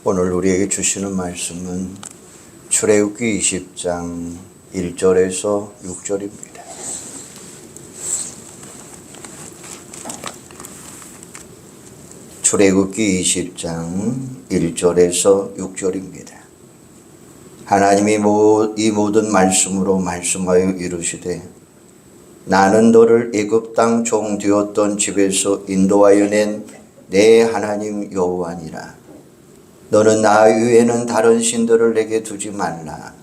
오늘 우리에게 주시는 말씀은 출애굽기 20장 1절에서 6절입니다. 출애굽기 20장 1절에서 6절입니다. 하나님이 이 모든 말씀으로 말씀하여 이르시되 나는 너를 애굽 땅 종 되었던 집에서 인도하여 낸 내 하나님 여호와니라. 너는 나 외에는 다른 신들을 내게 두지 말라.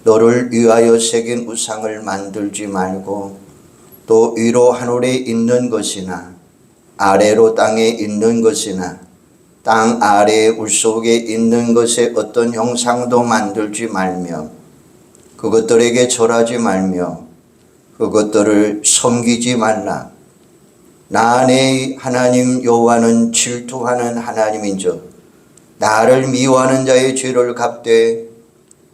너를 위하여 새긴 우상을 만들지 말고 또 위로 하늘에 있는 것이나 아래로 땅에 있는 것이나 땅 아래의 물속에 있는 것에 어떤 형상도 만들지 말며 그것들에게 절하지 말며 그것들을 섬기지 말라. 나 내 하나님 여호와는 질투하는 하나님인즉 나를 미워하는 자의 죄를 갚되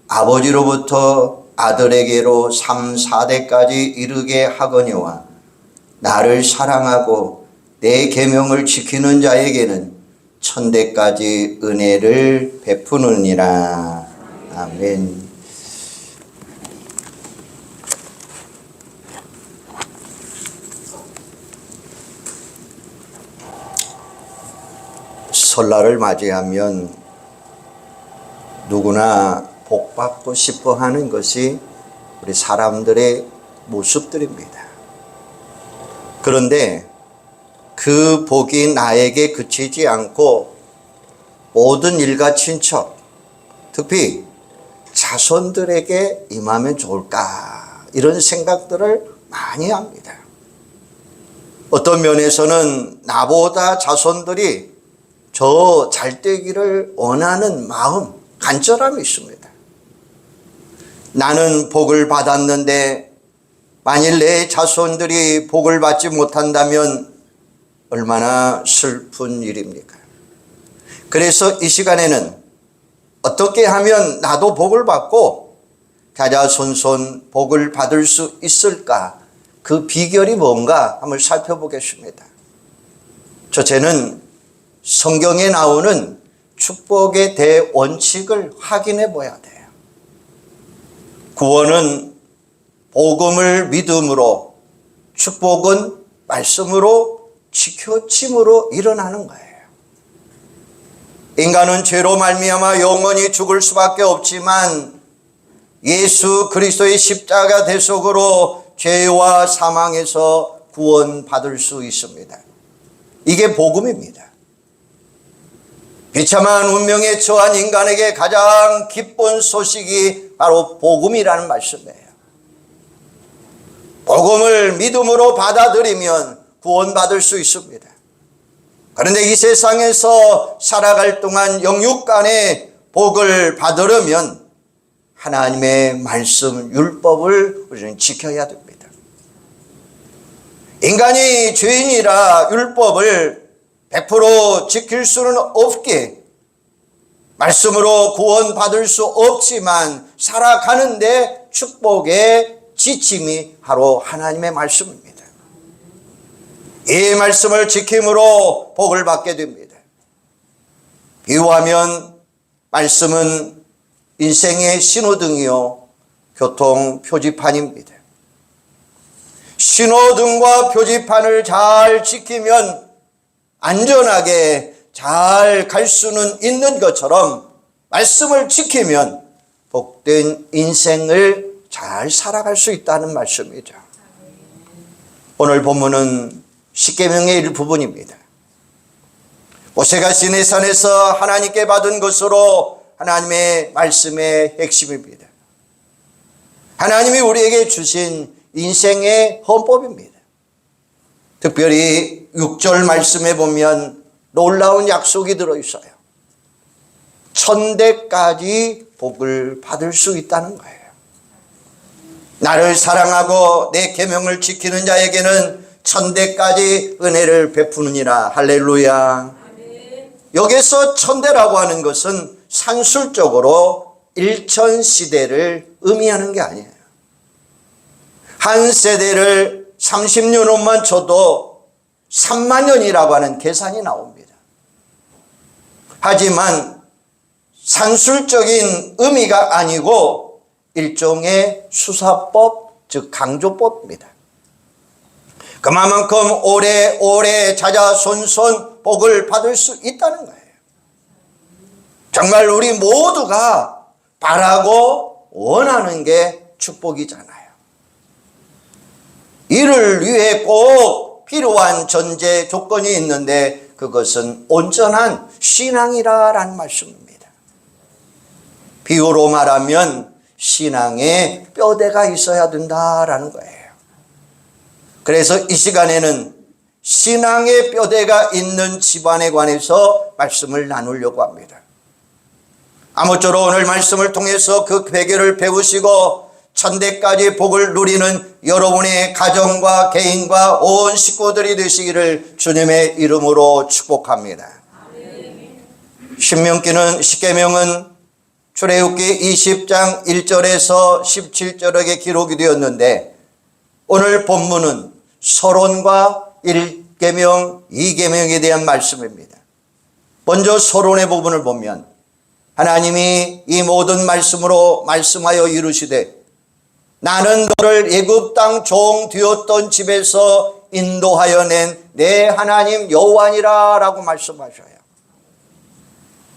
아버지로부터 아들에게로 3, 4대까지 이르게 하거니와 나를 사랑하고 내 계명을 지키는 자에게는 1000대까지 은혜를 베푸느니라. 아멘. 설날을 맞이하면 누구나 복받고 싶어 하는 것이 우리 사람들의 모습들입니다. 그런데 그 복이 나에게 그치지 않고 모든 일가 친척, 특히 자손들에게 임하면 좋을까 이런 생각들을 많이 합니다. 어떤 면에서는 나보다 자손들이 저 잘되기를 원하는 마음, 간절함이 있습니다. 나는 복을 받았는데 만일 내 자손들이 복을 받지 못한다면 얼마나 슬픈 일입니까? 그래서 이 시간에는 어떻게 하면 나도 복을 받고 자자손손 복을 받을 수 있을까? 그 비결이 뭔가 한번 살펴보겠습니다. 첫째는 성경에 나오는 축복의 대원칙을 확인해 봐야 돼요. 구원은 복음을 믿음으로, 축복은 말씀으로 지켜짐으로 일어나는 거예요. 인간은 죄로 말미암아 영원히 죽을 수밖에 없지만 예수 그리스도의 십자가 대속으로 죄와 사망에서 구원받을 수 있습니다. 이게 복음입니다. 비참한 운명에 처한 인간에게 가장 기쁜 소식이 바로 복음이라는 말씀이에요. 복음을 믿음으로 받아들이면 구원받을 수 있습니다. 그런데 이 세상에서 살아갈 동안 영육간의 복을 받으려면 하나님의 말씀, 율법을 우리는 지켜야 됩니다. 인간이 죄인이라 율법을 100% 지킬 수는 없게 말씀으로 구원받을 수 없지만 살아가는데 축복의 지침이 바로 하나님의 말씀입니다. 이 말씀을 지킴으로 복을 받게 됩니다. 비유하면 말씀은 인생의 신호등이요 교통 표지판입니다. 신호등과 표지판을 잘 지키면 안전하게 잘 갈 수는 있는 것처럼 말씀을 지키면 복된 인생을 잘 살아갈 수 있다는 말씀이죠. 오늘 본문은 십계명의 일부분입니다. 모세가 시내산에서 하나님께 받은 것으로 하나님의 말씀의 핵심입니다. 하나님이 우리에게 주신 인생의 헌법입니다. 특별히 6절 말씀에 보면 놀라운 약속이 들어있어요. 1000대까지 복을 받을 수 있다는 거예요. 나를 사랑하고 내 계명을 지키는 자에게는 1000대까지 은혜를 베푸느니라. 할렐루야. 여기서 1000대라고 하는 것은 산술적으로 1000시대를 의미하는 게 아니에요. 한 세대를 30년만 쳐도 3만 년이라고 하는 계산이 나옵니다. 하지만 산술적인 의미가 아니고 일종의 수사법, 즉 강조법입니다. 그만큼 오래오래 자자손손 복을 받을 수 있다는 거예요. 정말 우리 모두가 바라고 원하는 게 축복이잖아요. 이를 위해 꼭 필요한 전제 조건이 있는데 그것은 온전한 신앙이라는 말씀입니다. 비유로 말하면 신앙에 뼈대가 있어야 된다라는 거예요. 그래서 이 시간에는 신앙의 뼈대가 있는 집안에 관해서 말씀을 나누려고 합니다. 아무쪼록 오늘 말씀을 통해서 그 베개를 배우시고 천대까지 복을 누리는 여러분의 가정과 개인과 온 식구들이 되시기를 주님의 이름으로 축복합니다. 십계명은 출애굽기 20장 1절에서 17절에 기록이 되었는데 오늘 본문은 서론과 1계명, 2계명에 대한 말씀입니다. 먼저 서론의 부분을 보면 하나님이 이 모든 말씀으로 말씀하여 이루시되 나는 너를 애굽 땅 종 되었던 집에서 인도하여 낸 내 하나님 여호와니라 라고 말씀하셔요.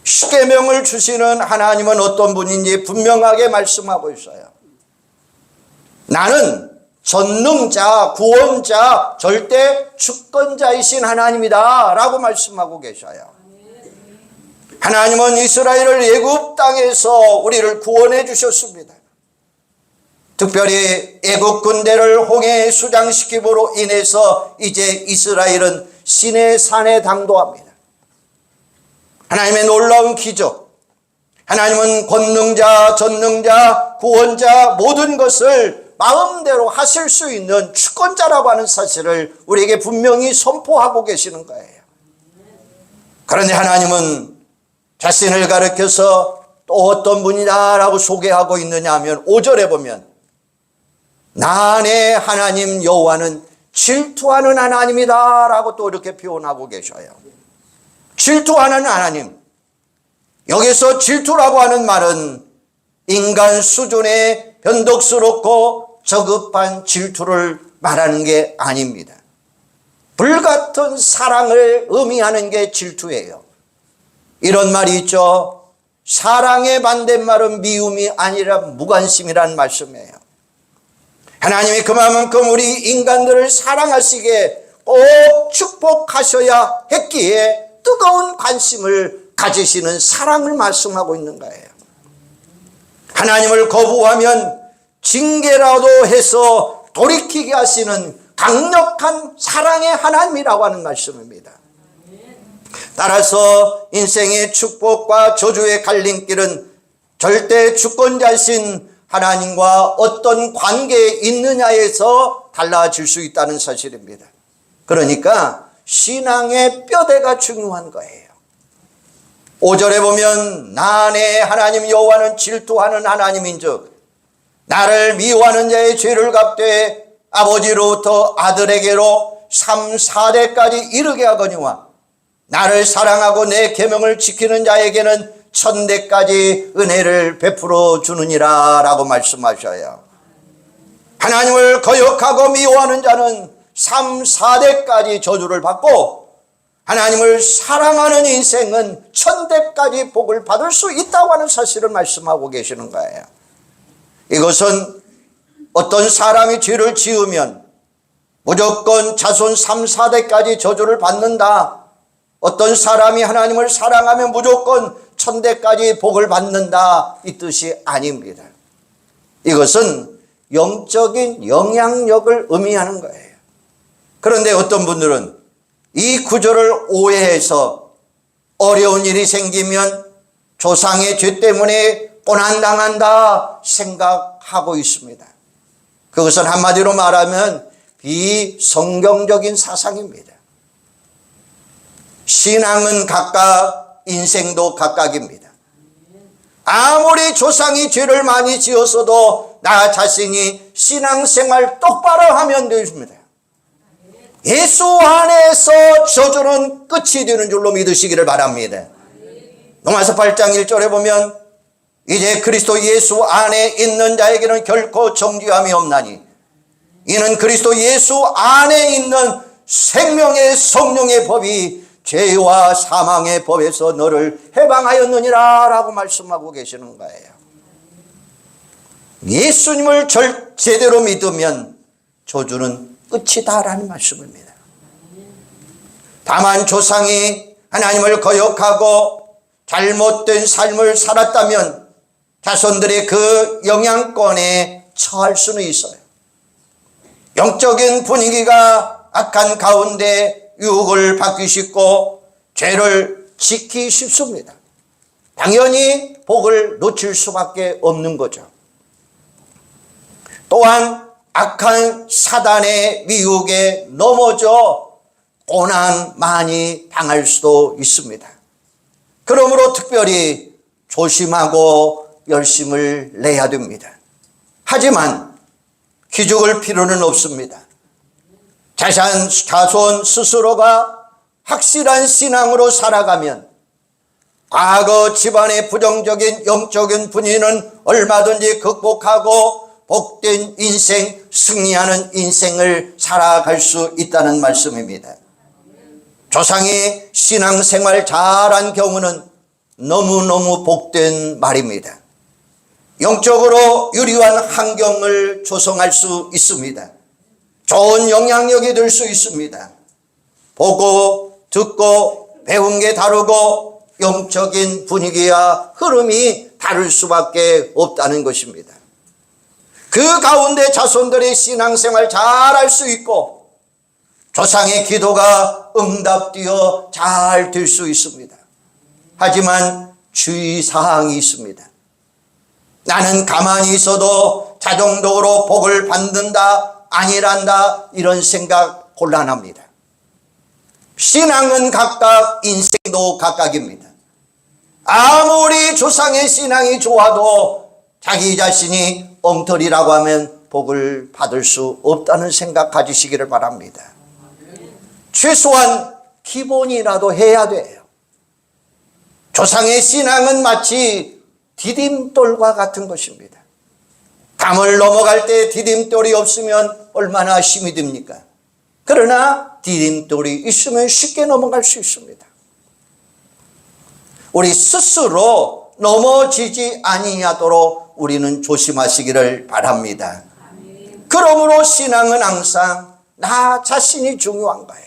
십계명을 주시는 하나님은 어떤 분인지 분명하게 말씀하고 있어요. 나는 전능자, 구원자, 절대 주권자이신 하나님이다 라고 말씀하고 계셔요. 하나님은 이스라엘을 애굽 땅에서 우리를 구원해 주셨습니다. 특별히 애굽 군대를 홍해에 수장시킴으로 인해서 이제 이스라엘은 시내산에 당도합니다. 하나님의 놀라운 기적, 하나님은 권능자, 전능자, 구원자 모든 것을 마음대로 하실 수 있는 주권자라고 하는 사실을 우리에게 분명히 선포하고 계시는 거예요. 그런데 하나님은 자신을 가리켜서 또 어떤 분이다라고 소개하고 있느냐 하면 5절에 보면 나의 하나님 여호와는 질투하는 하나님이다 라고 또 이렇게 표현하고 계셔요. 질투하는 하나님. 여기서 질투라고 하는 말은 인간 수준의 변덕스럽고 저급한 질투를 말하는 게 아닙니다. 불같은 사랑을 의미하는 게 질투예요. 이런 말이 있죠. 사랑의 반대말은 미움이 아니라 무관심이라는 말씀이에요. 하나님이 그만큼 우리 인간들을 사랑하시기에 꼭 축복하셔야 했기에 뜨거운 관심을 가지시는 사랑을 말씀하고 있는 거예요. 하나님을 거부하면 징계라도 해서 돌이키게 하시는 강력한 사랑의 하나님이라고 하는 말씀입니다. 따라서 인생의 축복과 저주의 갈림길은 절대 주권자이신 하나님과 어떤 관계에 있느냐에서 달라질 수 있다는 사실입니다. 그러니까 신앙의 뼈대가 중요한 거예요. 5절에 보면 나의 하나님 여호와는 질투하는 하나님인즉 나를 미워하는 자의 죄를 갚되 아버지로부터 아들에게로 3, 4대까지 이르게 하거니와 나를 사랑하고 내 계명을 지키는 자에게는 천대까지 은혜를 베풀어 주느니라 라고 말씀하셔요. 하나님을 거역하고 미워하는 자는 3, 4대까지 저주를 받고 하나님을 사랑하는 인생은 천대까지 복을 받을 수 있다고 하는 사실을 말씀하고 계시는 거예요. 이것은 어떤 사람이 죄를 지으면 무조건 자손 3, 4대까지 저주를 받는다. 어떤 사람이 하나님을 사랑하면 무조건 천대까지 복을 받는다. 이 뜻이 아닙니다. 이것은 영적인 영향력을 의미하는 거예요. 그런데 어떤 분들은 이 구절을 오해해서 어려운 일이 생기면 조상의 죄 때문에 고난당한다 생각하고 있습니다. 그것은 한마디로 말하면 비성경적인 사상입니다. 신앙은 각각, 인생도 각각입니다. 아무리 조상이 죄를 많이 지었어도 나 자신이 신앙생활 똑바로 하면 됩니다. 예수 안에서 저주는 끝이 되는 줄로 믿으시기를 바랍니다. 로마서 8장 1절에 보면 이제 그리스도 예수 안에 있는 자에게는 결코 정죄함이 없나니 이는 그리스도 예수 안에 있는 생명의 성령의 법이 죄와 사망의 법에서 너를 해방하였느니라 라고 말씀하고 계시는 거예요. 예수님을 제대로 믿으면 저주는 끝이다 라는 말씀입니다. 다만 조상이 하나님을 거역하고 잘못된 삶을 살았다면 자손들의 그 영향권에 처할 수는 있어요. 영적인 분위기가 악한 가운데 유혹을 받기 쉽고 죄를 짓기 쉽습니다. 당연히 복을 놓칠 수밖에 없는 거죠. 또한 악한 사단의 미혹에 넘어져 고난 많이 당할 수도 있습니다. 그러므로 특별히 조심하고 열심을 내야 됩니다. 하지만 기죽을 필요는 없습니다. 자손 스스로가 확실한 신앙으로 살아가면 과거 집안의 부정적인 영적인 분위기는 얼마든지 극복하고 복된 인생, 승리하는 인생을 살아갈 수 있다는 말씀입니다. 조상이 신앙생활 잘한 경우는 너무너무 복된 말입니다. 영적으로 유리한 환경을 조성할 수 있습니다. 좋은 영향력이 될 수 있습니다. 보고 듣고 배운 게 다르고 영적인 분위기와 흐름이 다를 수밖에 없다는 것입니다. 그 가운데 자손들의 신앙생활 잘할 수 있고 조상의 기도가 응답되어 잘 될 수 있습니다. 하지만 주의사항이 있습니다. 나는 가만히 있어도 자동적으로 복을 받는다, 아니란다, 이런 생각 곤란합니다. 신앙은 각각, 인생도 각각입니다. 아무리 조상의 신앙이 좋아도 자기 자신이 엉터리라고 하면 복을 받을 수 없다는 생각 가지시기를 바랍니다. 최소한 기본이라도 해야 돼요. 조상의 신앙은 마치 디딤돌과 같은 것입니다. 담을 넘어갈 때 디딤돌이 없으면 얼마나 힘이 듭니까? 그러나 디딤돌이 있으면 쉽게 넘어갈 수 있습니다. 우리 스스로 넘어지지 아니하도록 우리는 조심하시기를 바랍니다. 그러므로 신앙은 항상 나 자신이 중요한 거예요.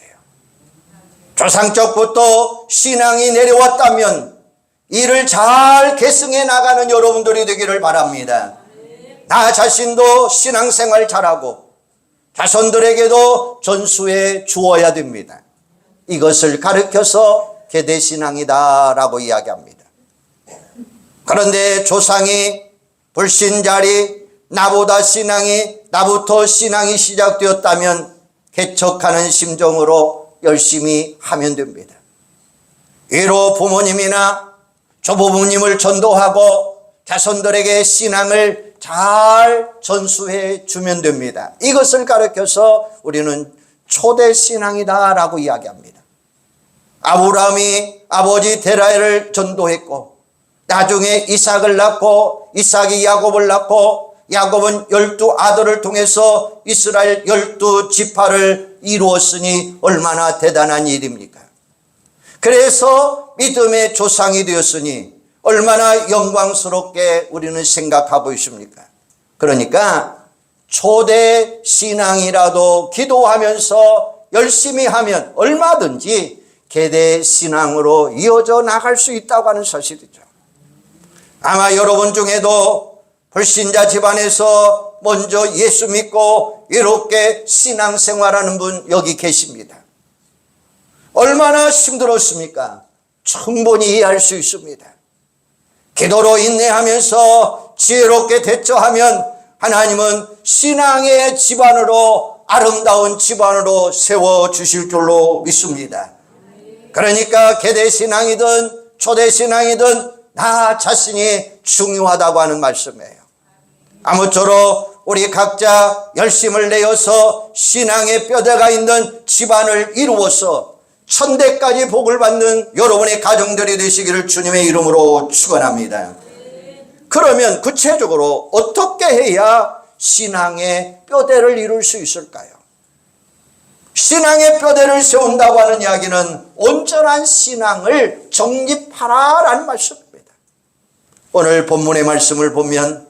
조상적부터 신앙이 내려왔다면 이를 잘 계승해 나가는 여러분들이 되기를 바랍니다. 나 자신도 신앙생활 잘하고 자손들에게도 전수해 주어야 됩니다. 이것을 가르쳐서 계대신앙이다 라고 이야기합니다. 그런데 조상이 불신자리 나부터 신앙이 시작되었다면 개척하는 심정으로 열심히 하면 됩니다. 위로 부모님이나 조부모님을 전도하고 자손들에게 신앙을 잘 전수해 주면 됩니다. 이것을 가르쳐서 우리는 초대신앙이다 라고 이야기합니다. 아브라함이 아버지 데라를 전도했고 나중에 이삭을 낳고 이삭이 야곱을 낳고 야곱은 12아들을 통해서 이스라엘 12지파를 이루었으니 얼마나 대단한 일입니까? 그래서 믿음의 조상이 되었으니 얼마나 영광스럽게 우리는 생각하고 있습니까? 그러니까 초대 신앙이라도 기도하면서 열심히 하면 얼마든지 계대 신앙으로 이어져 나갈 수 있다고 하는 사실이죠. 아마 여러분 중에도 불신자 집안에서 먼저 예수 믿고 이렇게 신앙생활하는 분 여기 계십니다. 얼마나 힘들었습니까? 충분히 이해할 수 있습니다. 기도로 인내하면서 지혜롭게 대처하면 하나님은 신앙의 집안으로 아름다운 집안으로 세워주실 줄로 믿습니다. 그러니까 계대신앙이든 초대신앙이든 나 자신이 중요하다고 하는 말씀이에요. 아무쪼록 우리 각자 열심을 내어서 신앙의 뼈대가 있는 집안을 이루어서 천대까지 복을 받는 여러분의 가정들이 되시기를 주님의 이름으로 축원합니다. 그러면 구체적으로 어떻게 해야 신앙의 뼈대를 이룰 수 있을까요? 신앙의 뼈대를 세운다고 하는 이야기는 온전한 신앙을 정립하라라는 말씀입니다. 오늘 본문의 말씀을 보면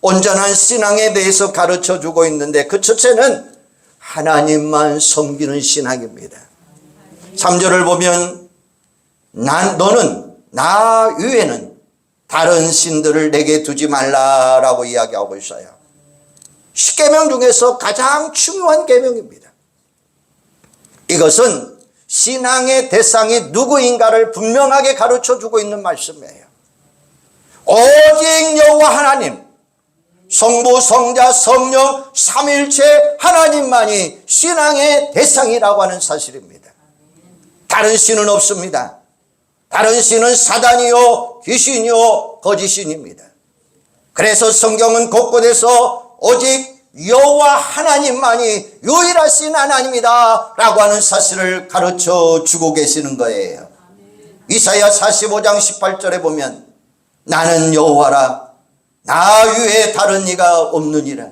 온전한 신앙에 대해서 가르쳐주고 있는데 그 첫째는 하나님만 섬기는 신앙입니다. 3절을 보면 너는 나 외에는 다른 신들을 내게 두지 말라라고 이야기하고 있어요. 10계명 중에서 가장 중요한 계명입니다. 이것은 신앙의 대상이 누구인가를 분명하게 가르쳐주고 있는 말씀이에요. 오직 여호와 하나님, 성부, 성자, 성령, 삼위일체 하나님만이 신앙의 대상이라고 하는 사실입니다. 다른 신은 없습니다. 다른 신은 사단이요, 귀신이요, 거짓신입니다. 그래서 성경은 곳곳에서 오직 여호와 하나님만이 유일하신 하나님이다 라고 하는 사실을 가르쳐 주고 계시는 거예요. 이사야 45장 18절에 보면 나는 여호와라 나 외에 다른 이가 없느니라.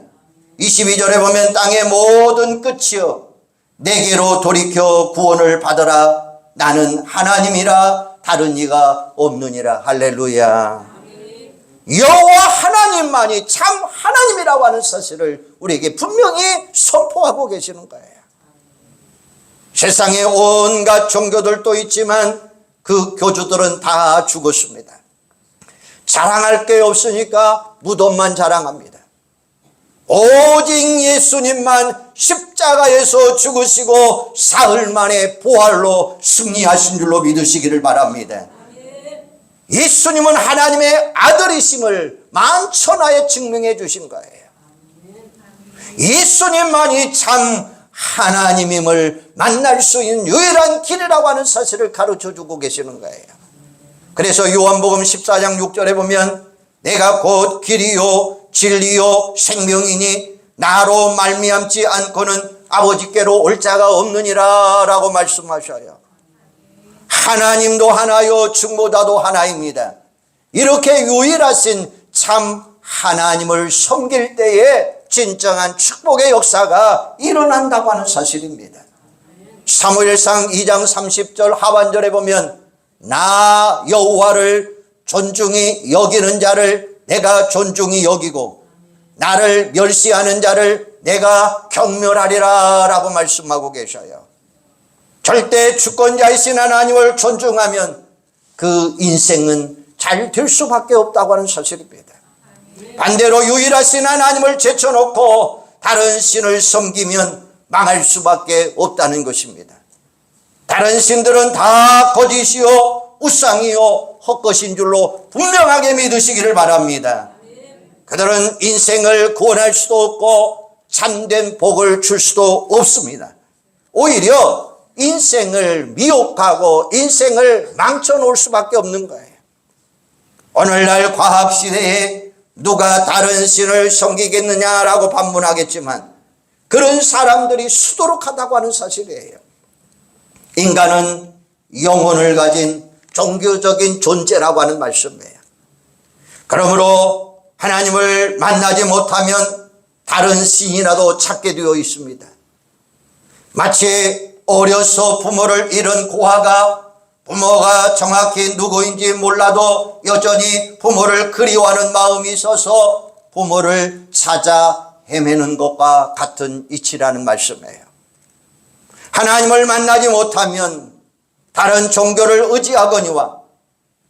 22절에 보면 땅의 모든 끝이여 내게로 돌이켜 구원을 받으라 나는 하나님이라 다른 이가 없느니라. 할렐루야. 여호와 하나님만이 참 하나님이라고 하는 사실을 우리에게 분명히 선포하고 계시는 거예요. 세상에 온갖 종교들도 있지만 그 교주들은 다 죽었습니다. 자랑할 게 없으니까 무덤만 자랑합니다. 오직 예수님만 십자가에서 죽으시고 사흘 만에 부활로 승리하신 줄로 믿으시기를 바랍니다. 예수님은 하나님의 아들이심을 만천하에 증명해 주신 거예요. 예수님만이 참 하나님임을 만날 수 있는 유일한 길이라고 하는 사실을 가르쳐주고 계시는 거예요. 그래서 요한복음 14장 6절에 보면 내가 곧 길이요 진리요 생명이니 나로 말미암지 않고는 아버지께로 올 자가 없느니라 라고 말씀하셔요. 하나님도 하나요 중보자도 하나입니다. 이렇게 유일하신 참 하나님을 섬길 때에 진정한 축복의 역사가 일어난다고 하는 사실입니다. 사무엘상 2장 30절 하반절에 보면 나 여호와를 존중히 여기는 자를 내가 존중히 여기고 나를 멸시하는 자를 내가 경멸하리라 라고 말씀하고 계셔요. 절대 주권자이신 하나님을 존중하면 그 인생은 잘 될 수밖에 없다고 하는 사실입니다. 반대로 유일하신 하나님을 제쳐놓고 다른 신을 섬기면 망할 수밖에 없다는 것입니다. 다른 신들은 다 거짓이요 우상이요 헛것인 줄로 분명하게 믿으시기를 바랍니다. 그들은 인생을 구원할 수도 없고 참된 복을 줄 수도 없습니다. 오히려 인생을 미혹하고 인생을 망쳐놓을 수밖에 없는 거예요. 오늘날 과학시대에 누가 다른 신을 섬기겠느냐라고 반문하겠지만 그런 사람들이 수두룩하다고 하는 사실이에요. 인간은 영혼을 가진 종교적인 존재라고 하는 말씀이에요. 그러므로 하나님을 만나지 못하면 다른 신이라도 찾게 되어 있습니다. 마치 어려서 부모를 잃은 고아가 부모가 정확히 누구인지 몰라도 여전히 부모를 그리워하는 마음이 있어서 부모를 찾아 헤매는 것과 같은 이치라는 말씀이에요. 하나님을 만나지 못하면 다른 종교를 의지하거니와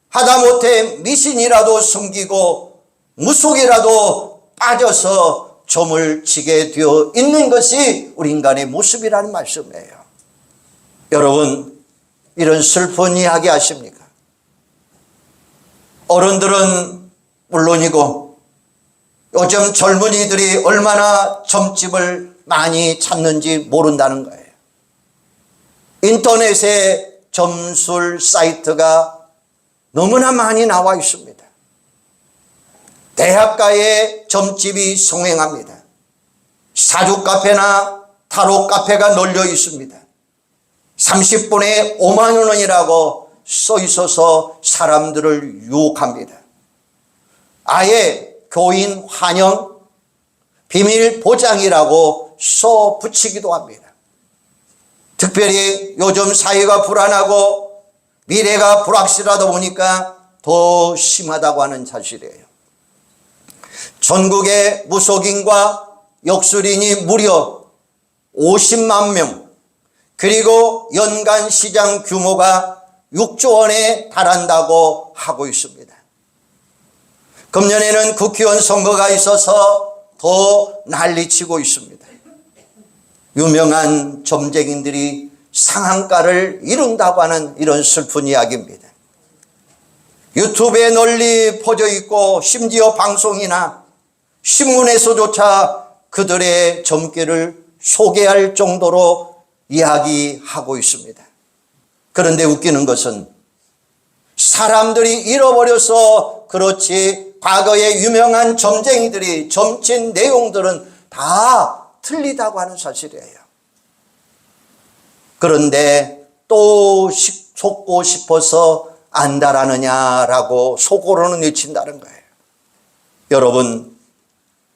하다못해 미신이라도 숨기고 무속이라도 빠져서 점을 치게 되어 있는 것이 우리 인간의 모습이라는 말씀이에요. 여러분, 이런 슬픈 이야기 아십니까? 어른들은 물론이고 요즘 젊은이들이 얼마나 점집을 많이 찾는지 모른다는 거예요. 인터넷에 점술 사이트가 너무나 많이 나와 있습니다. 대학가에 점집이 성행합니다. 사주 카페나 타로 카페가 널려 있습니다. 30분에 5만 원이라고 써 있어서 사람들을 유혹합니다. 아예 교인 환영 비밀 보장이라고 써 붙이기도 합니다. 특별히 요즘 사회가 불안하고 미래가 불확실하다 보니까 더 심하다고 하는 사실이에요. 전국의 무속인과 역술인이 무려 50만 명, 그리고 연간 시장 규모가 6조 원에 달한다고 하고 있습니다. 금년에는 국회의원 선거가 있어서 더 난리치고 있습니다. 유명한 점쟁이들이 상한가를 이룬다고 하는 이런 슬픈 이야기입니다. 유튜브에 널리 퍼져 있고 심지어 방송이나 신문에서조차 그들의 점괘를 소개할 정도로 이야기하고 있습니다. 그런데 웃기는 것은 사람들이 잃어버려서 그렇지 과거의 유명한 점쟁이들이 점친 내용들은 다 틀리다고 하는 사실이에요. 그런데 또 속고 싶어서 안다라느냐라고 속으로는 외친다는 거예요. 여러분,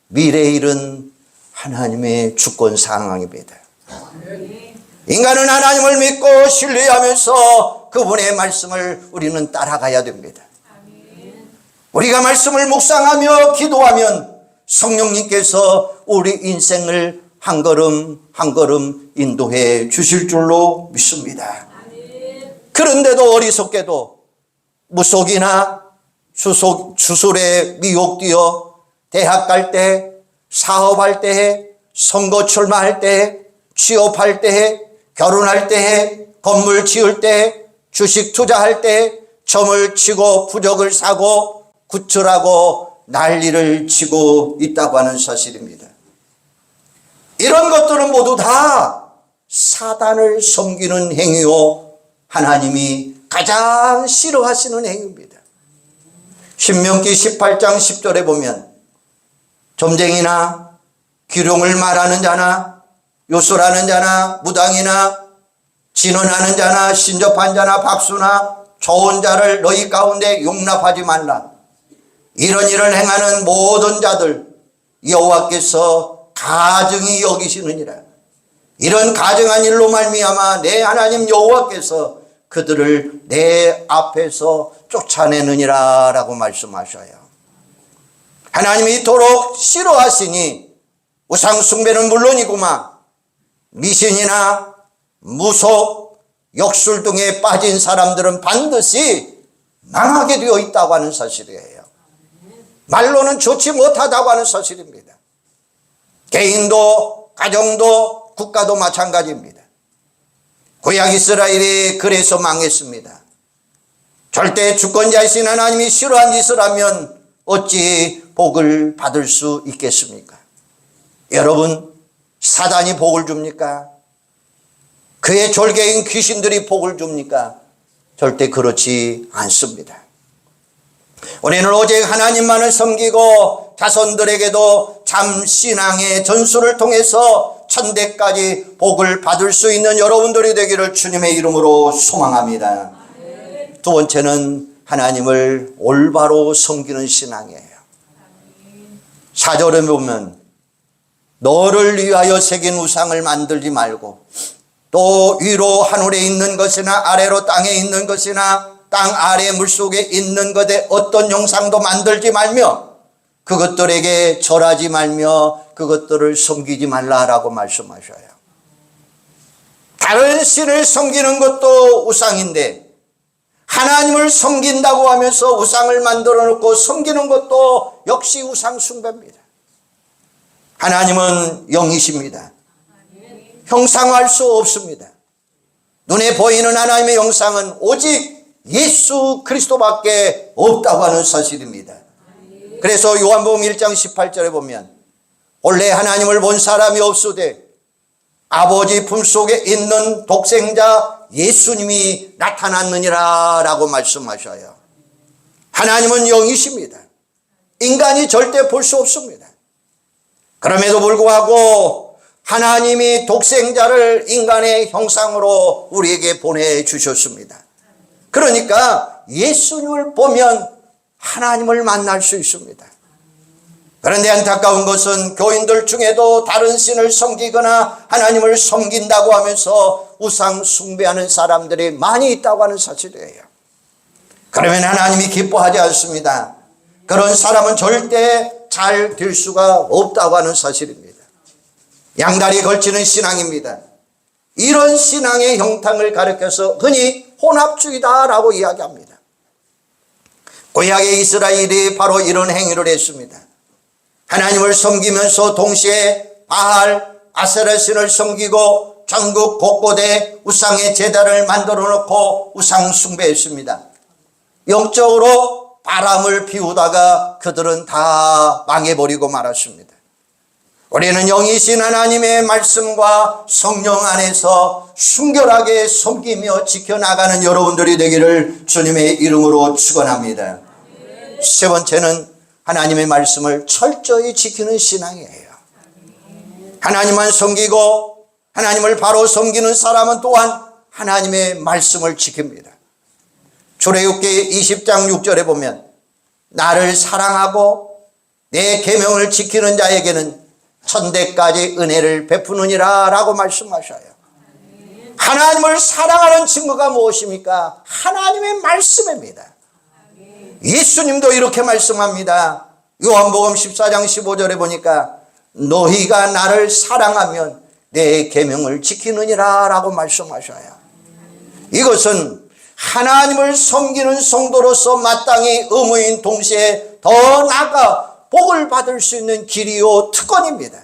미래의 일은 하나님의 주권 상황입니다. 인간은 하나님을 믿고 신뢰하면서 그분의 말씀을 우리는 따라가야 됩니다. 우리가 말씀을 묵상하며 기도하면 성령님께서 우리 인생을 한 걸음 한 걸음 인도해 주실 줄로 믿습니다. 그런데도 어리석게도 무속이나 주술에 미혹되어 대학 갈 때, 사업할 때, 선거 출마할 때, 취업할 때, 결혼할 때, 건물 지을 때, 주식 투자할 때, 점을 치고 부적을 사고 구출하고 난리를 치고 있다고 하는 사실입니다. 이런 것들은 모두 다 사단을 섬기는 행위요, 하나님이 가장 싫어하시는 행위입니다. 신명기 18장 10절에 보면 점쟁이나 기룡을 말하는 자나 요술하는 자나 무당이나 진언하는 자나 신접한 자나 박수나 좋은 자를 너희 가운데 용납하지 말라. 이런 일을 행하는 모든 자들 여호와께서 가증히 여기시느니라. 이런 가증한 일로 말미암아 내 하나님 여호와께서 그들을 내 앞에서 쫓아내느니라 라고 말씀하셔요. 하나님이 이토록 싫어하시니 우상 숭배는 물론이구만 미신이나 무속, 역술 등에 빠진 사람들은 반드시 망하게 되어 있다고 하는 사실이에요. 말로는 좋지 못하다고 하는 사실입니다. 개인도 가정도 국가도 마찬가지입니다. 구약 이스라엘이 그래서 망했습니다. 절대 주권자이신 하나님이 싫어한 짓을 하면 어찌 복을 받을 수 있겠습니까? 여러분, 사단이 복을 줍니까? 그의 졸개인 귀신들이 복을 줍니까? 절대 그렇지 않습니다. 우리는 오직 하나님만을 섬기고 자손들에게도 참 신앙의 전수를 통해서 천대까지 복을 받을 수 있는 여러분들이 되기를 주님의 이름으로 소망합니다. 두 번째는 하나님을 올바로 섬기는 신앙이에요. 4절에 보면 너를 위하여 새긴 우상을 만들지 말고 또 위로 하늘에 있는 것이나 아래로 땅에 있는 것이나 땅 아래 물속에 있는 것에 어떤 형상도 만들지 말며 그것들에게 절하지 말며 그것들을 섬기지 말라라고 말씀하셔요. 다른 신을 섬기는 것도 우상인데 하나님을 섬긴다고 하면서 우상을 만들어 놓고 섬기는 것도 역시 우상 숭배입니다. 하나님은 영이십니다. 형상화할 수 없습니다. 눈에 보이는 하나님의 형상은 오직 예수 그리스도밖에 없다고 하는 사실입니다. 그래서 요한복음 1장 18절에 보면 원래 하나님을 본 사람이 없으되 아버지 품속에 있는 독생자 예수님이 나타났느니라 라고 말씀하셔요. 하나님은 영이십니다. 인간이 절대 볼 수 없습니다. 그럼에도 불구하고 하나님이 독생자를 인간의 형상으로 우리에게 보내주셨습니다. 그러니까 예수님을 보면 하나님을 만날 수 있습니다. 그런데 안타까운 것은 교인들 중에도 다른 신을 섬기거나 하나님을 섬긴다고 하면서 우상 숭배하는 사람들이 많이 있다고 하는 사실이에요. 그러면 하나님이 기뻐하지 않습니다. 그런 사람은 절대 잘 될 수가 없다고 하는 사실입니다. 양다리 걸치는 신앙입니다. 이런 신앙의 형탕을 가리켜서 흔히 혼합주의다라고 이야기합니다. 구약의 이스라엘이 바로 이런 행위를 했습니다. 하나님을 섬기면서 동시에 바알, 아세라 신을 섬기고 전국 곳곳에 우상의 제단을 만들어 놓고 우상 숭배했습니다. 영적으로 바람을 피우다가 그들은 다 망해버리고 말았습니다. 우리는 영이신 하나님의 말씀과 성령 안에서 순결하게 섬기며 지켜나가는 여러분들이 되기를 주님의 이름으로 축원합니다. 세 번째는 하나님의 말씀을 철저히 지키는 신앙이에요. 하나님만 섬기고 하나님을 바로 섬기는 사람은 또한 하나님의 말씀을 지킵니다. 출애굽기 20장 6절에 보면 나를 사랑하고 내 계명을 지키는 자에게는 천대까지 은혜를 베푸느니라 라고 말씀하셔요. 하나님을 사랑하는 증거가 무엇입니까? 하나님의 말씀입니다. 예수님도 이렇게 말씀합니다. 요한복음 14장 15절에 보니까 너희가 나를 사랑하면 내 계명을 지키느니라 라고 말씀하셔요. 이것은 하나님을 섬기는 성도로서 마땅히 의무인 동시에 더 나아가 복을 받을 수 있는 길이요 특권입니다.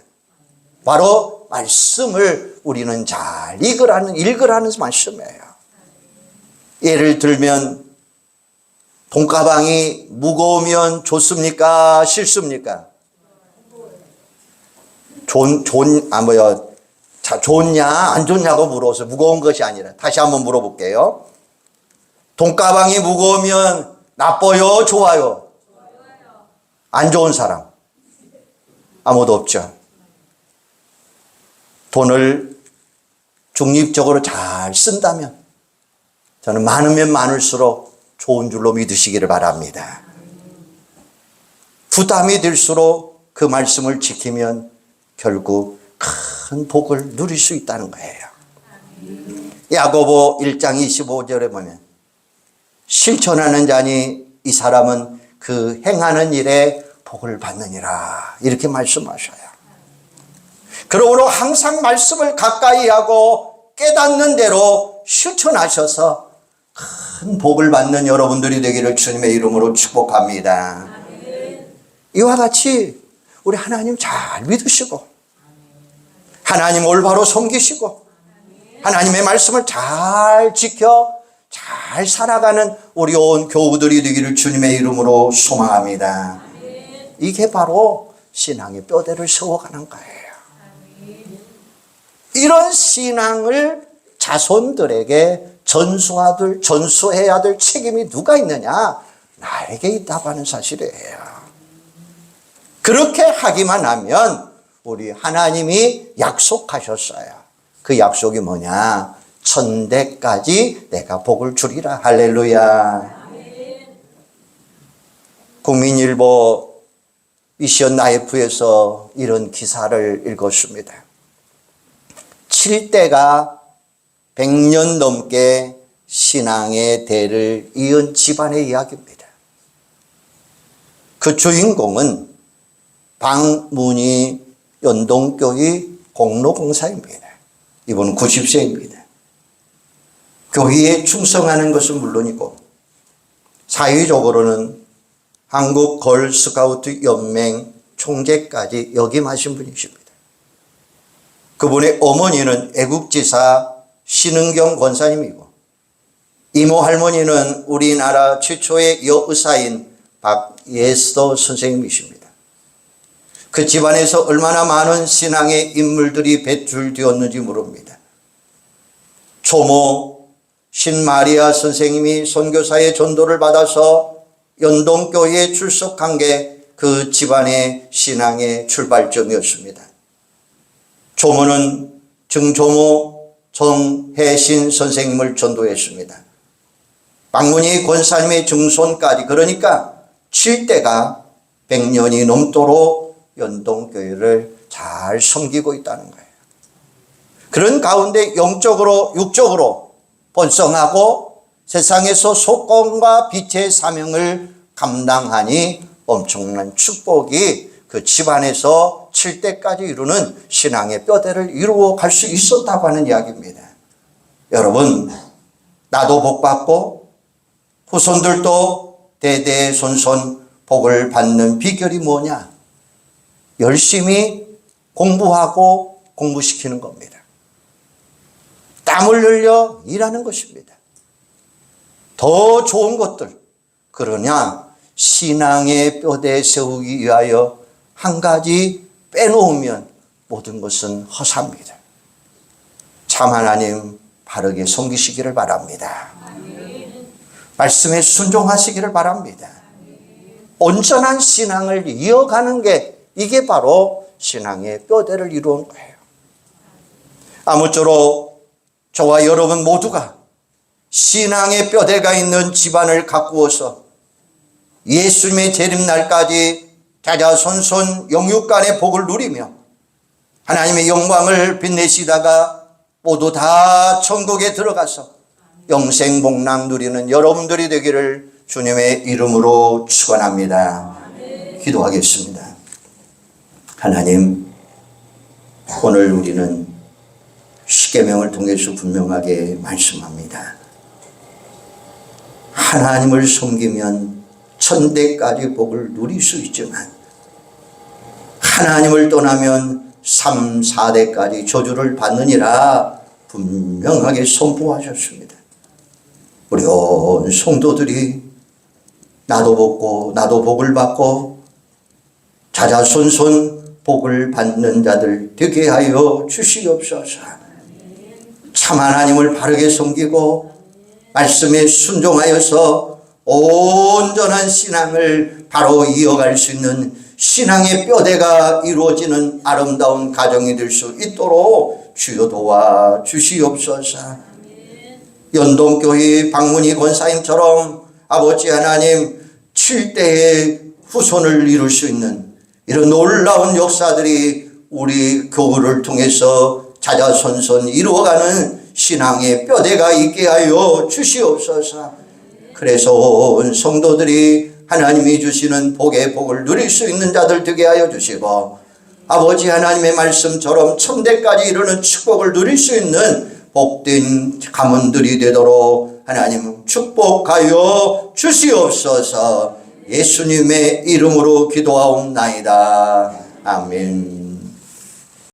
바로 말씀을 우리는 잘 읽으라는 말씀이에요. 예를 들면 돈가방이 무거우면 좋습니까? 싫습니까? 좋냐 안 좋냐고 물어서 무거운 것이 아니라 다시 한번 물어볼게요. 돈가방이 무거우면 나빠요? 좋아요? 안 좋은 사람 아무도 없죠. 돈을 중립적으로 잘 쓴다면 저는 많으면 많을수록 좋은 줄로 믿으시기를 바랍니다. 부담이 될수록 그 말씀을 지키면 결국 큰 복을 누릴 수 있다는 거예요. 야고보 1장 25절에 보면 실천하는 자니 이 사람은 그 행하는 일에 복을 받느니라 이렇게 말씀하셔요. 그러므로 항상 말씀을 가까이 하고 깨닫는 대로 실천하셔서 큰 복을 받는 여러분들이 되기를 주님의 이름으로 축복합니다. 이와 같이 우리 하나님 잘 믿으시고 하나님 올바로 섬기시고 하나님의 말씀을 잘 지켜 잘 살아가는 우리 온 교우들이 되기를 주님의 이름으로 소망합니다. 이게 바로 신앙의 뼈대를 세워가는 거예요. 이런 신앙을 자손들에게 전수해야 될 책임이 누가 있느냐? 나에게 있다고 하는 사실이에요. 그렇게 하기만 하면 우리 하나님이 약속하셨어요. 그 약속이 뭐냐? 천대까지 내가 복을 주리라. 할렐루야. 국민일보 미션 라이프에서 이런 기사를 읽었습니다. 7대가 100년 넘게 신앙의 대를 이은 집안의 이야기입니다. 그 주인공은 박문희 연동교회 공로공사입니다. 이분은 90세입니다. 교회에 충성하는 것은 물론이고 사회적으로는 한국 걸스카우트 연맹 총재까지 역임하신 분이십니다. 그분의 어머니는 애국지사 신은경 권사님이고 이모 할머니는 우리나라 최초의 여의사인 박예서 선생님이십니다. 그 집안에서 얼마나 많은 신앙의 인물들이 배출되었는지 모릅니다. 초모 신마리아 선생님이 선교사의 전도를 받아서 연동교회에 출석한 게 그 집안의 신앙의 출발점이었습니다. 조모는 증조모 정혜신 선생님을 전도했습니다. 박문희 권사님의 증손까지, 그러니까 7대가 100년이 넘도록 연동교회를 잘 섬기고 있다는 거예요. 그런 가운데 영적으로 육적으로 번성하고 세상에서 속공과 빛의 사명을 감당하니 엄청난 축복이 그 집안에서 7대까지 이루는 신앙의 뼈대를 이루어 갈 수 있었다고 하는 이야기입니다. 여러분, 나도 복받고 후손들도 대대손손 복을 받는 비결이 뭐냐? 열심히 공부하고 공부시키는 겁니다. 땀을 흘려 일하는 것입니다. 더 좋은 것들, 그러냐 신앙의 뼈대 세우기 위하여 한 가지 빼놓으면 모든 것은 허사입니다. 참 하나님 바르게 섬기시기를 바랍니다. 말씀에 순종하시기를 바랍니다. 온전한 신앙을 이어가는 게 이게 바로 신앙의 뼈대를 이루는 거예요. 아무쪼록 저와 여러분 모두가 신앙의 뼈대가 있는 집안을 가꾸어서 예수님의 재림날까지 자자손손 영육간의 복을 누리며 하나님의 영광을 빛내시다가 모두 다 천국에 들어가서 영생복락 누리는 여러분들이 되기를 주님의 이름으로 축원합니다. 기도하겠습니다. 하나님, 오늘 우리는 십계명을 통해서 분명하게 말씀합니다. 하나님을 섬기면 천대까지 복을 누릴 수 있지만 하나님을 떠나면 3, 4대까지 저주를 받느니라 분명하게 선포하셨습니다. 우리 온 성도들이 나도 복고 나도 복을 받고 자자손손 복을 받는 자들 되게 하여 주시옵소서. 참 하나님을 바르게 섬기고 말씀에 순종하여서 온전한 신앙을 바로 이어갈 수 있는 신앙의 뼈대가 이루어지는 아름다운 가정이 될 수 있도록 주여 도와 주시옵소서. 연동교회 박문희 권사님처럼 아버지 하나님 7대의 후손을 이룰 수 있는 이런 놀라운 역사들이 우리 교회를 통해서 자자손손 이루어가는 신앙의 뼈대가 있게 하여 주시옵소서. 그래서 온 성도들이 하나님이 주시는 복의 복을 누릴 수 있는 자들 되게 하여 주시고 아버지 하나님의 말씀처럼 천대까지 이루는 축복을 누릴 수 있는 복된 가문들이 되도록 하나님 축복하여 주시옵소서. 예수님의 이름으로 기도하옵나이다. 아멘.